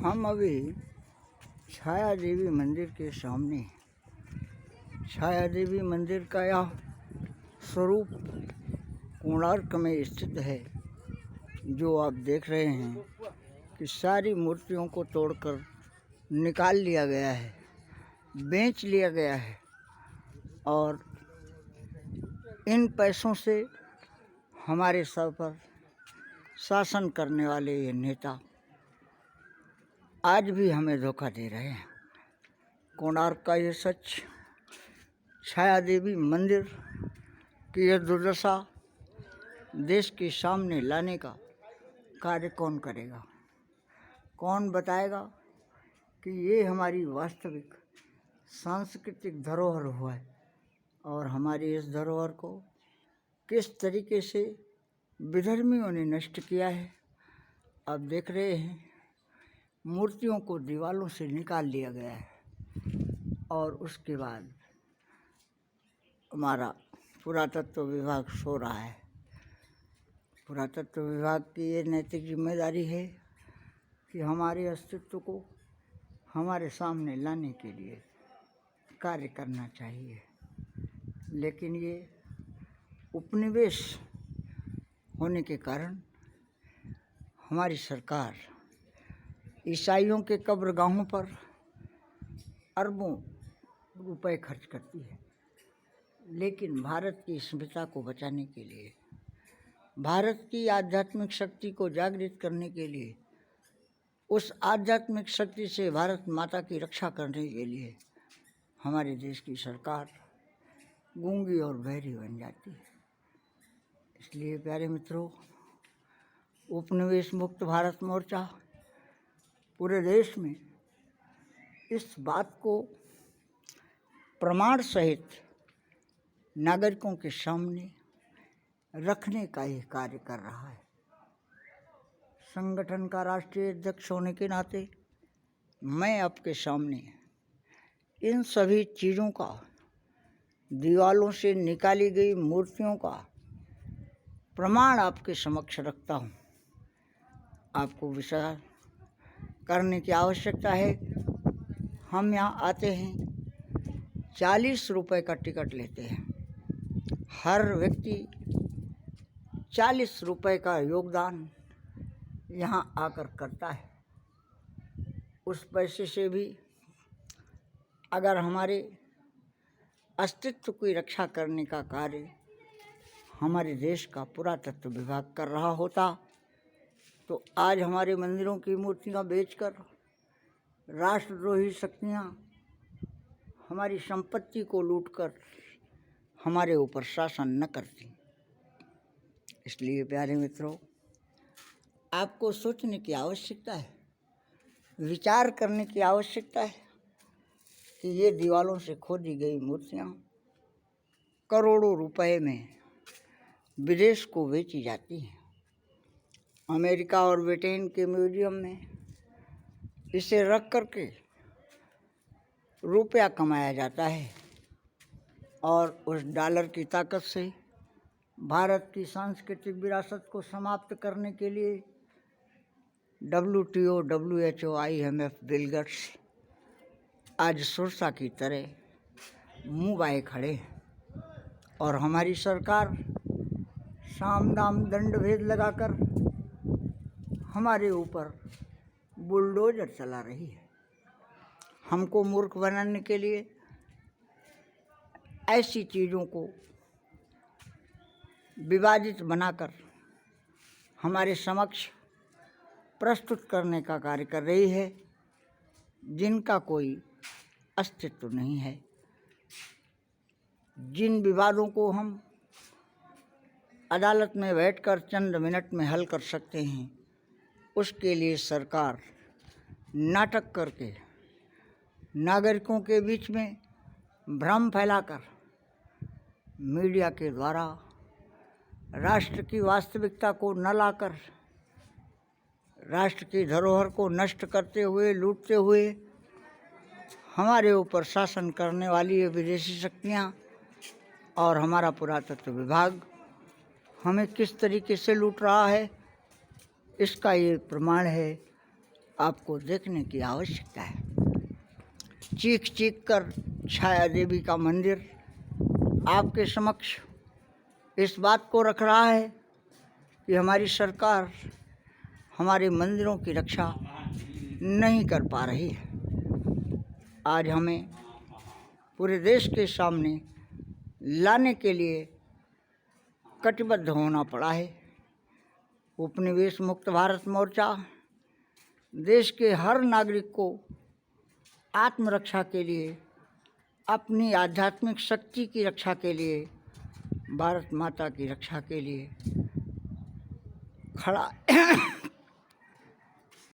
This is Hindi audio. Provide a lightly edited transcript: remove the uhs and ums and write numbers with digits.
हम अभी छाया देवी मंदिर के सामने, छाया देवी मंदिर का यह स्वरूप कोणार्क में स्थित है। जो आप देख रहे हैं कि सारी मूर्तियों को तोड़कर निकाल लिया गया है, बेच लिया गया है और इन पैसों से हमारे सर पर शासन करने वाले ये नेता आज भी हमें धोखा दे रहे हैं। कोणार्क का ये सच, छाया देवी मंदिर की यह दुर्दशा देश के सामने लाने का कार्य कौन करेगा? कौन बताएगा कि ये हमारी वास्तविक सांस्कृतिक धरोहर हुआ है और हमारी इस धरोहर को किस तरीके से विधर्मियों ने नष्ट किया है। आप देख रहे हैं मूर्तियों को दीवारों से निकाल लिया गया है और उसके बाद हमारा पुरातत्व विभाग सो रहा है। पुरातत्व विभाग की ये नैतिक जिम्मेदारी है कि हमारे अस्तित्व को हमारे सामने लाने के लिए कार्य करना चाहिए, लेकिन ये उपनिवेश होने के कारण हमारी सरकार ईसाइयों के कब्रगाहों पर अरबों रुपए खर्च करती है, लेकिन भारत की अस्मिता को बचाने के लिए, भारत की आध्यात्मिक शक्ति को जागृत करने के लिए, उस आध्यात्मिक शक्ति से भारत माता की रक्षा करने के लिए हमारे देश की सरकार गूंगी और बहरी बन जाती है। इसलिए प्यारे मित्रों, उपनिवेश मुक्त भारत मोर्चा पूरे देश में इस बात को प्रमाण सहित नागरिकों के सामने रखने का ही कार्य कर रहा है। संगठन का राष्ट्रीय अध्यक्ष होने के नाते मैं आपके सामने इन सभी चीज़ों का, दीवालों से निकाली गई मूर्तियों का प्रमाण आपके समक्ष रखता हूँ। आपको विचार करने की आवश्यकता है। हम यहाँ आते हैं, 40 रुपए का टिकट लेते हैं। हर व्यक्ति 40 रुपए का योगदान यहाँ आकर करता है। उस पैसे से भी अगर हमारे अस्तित्व की रक्षा करने का कार्य हमारे देश का पुरातत्व विभाग कर रहा होता तो आज हमारे मंदिरों की मूर्तियाँ बेचकर राष्ट्रद्रोही शक्तियाँ हमारी संपत्ति को लूटकर हमारे ऊपर शासन न करती। इसलिए प्यारे मित्रों, आपको सोचने की आवश्यकता है, विचार करने की आवश्यकता है कि ये दीवालों से खोदी गई मूर्तियाँ करोड़ों रुपए में विदेश को बेची जाती हैं। अमेरिका और ब्रिटेन के म्यूजियम में इसे रख करके रुपया कमाया जाता है और उस डॉलर की ताकत से भारत की सांस्कृतिक विरासत को समाप्त करने के लिए WTO, WHO, IMF, Bill Gates आज सुरसा की तरह मुँह बाए खड़े हैं और हमारी सरकार साम दाम दंड भेद लगाकर हमारे ऊपर बुलडोजर चला रही है। हमको मूर्ख बनाने के लिए ऐसी चीज़ों को विवादित बनाकर हमारे समक्ष प्रस्तुत करने का कार्य कर रही है, जिनका कोई अस्तित्व नहीं है। जिन विवादों को हम अदालत में बैठकर चंद मिनट में हल कर सकते हैं, उसके लिए सरकार नाटक करके नागरिकों के बीच में भ्रम फैलाकर मीडिया के द्वारा राष्ट्र की वास्तविकता को न लाकर राष्ट्र की धरोहर को नष्ट करते हुए, लूटते हुए हमारे ऊपर शासन करने वाली ये विदेशी शक्तियाँ और हमारा पुरातत्व विभाग हमें किस तरीके से लूट रहा है, इसका ये प्रमाण है आपको देखने की आवश्यकता है। चीख चीख कर छाया देवी का मंदिर आपके समक्ष इस बात को रख रहा है कि हमारी सरकार हमारे मंदिरों की रक्षा नहीं कर पा रही है। आज हमें पूरे देश के सामने लाने के लिए कटिबद्ध होना पड़ा है। उपनिवेश मुक्त भारत मोर्चा देश के हर नागरिक को आत्मरक्षा के लिए, अपनी आध्यात्मिक शक्ति की रक्षा के लिए, भारत माता की रक्षा के लिए खड़ा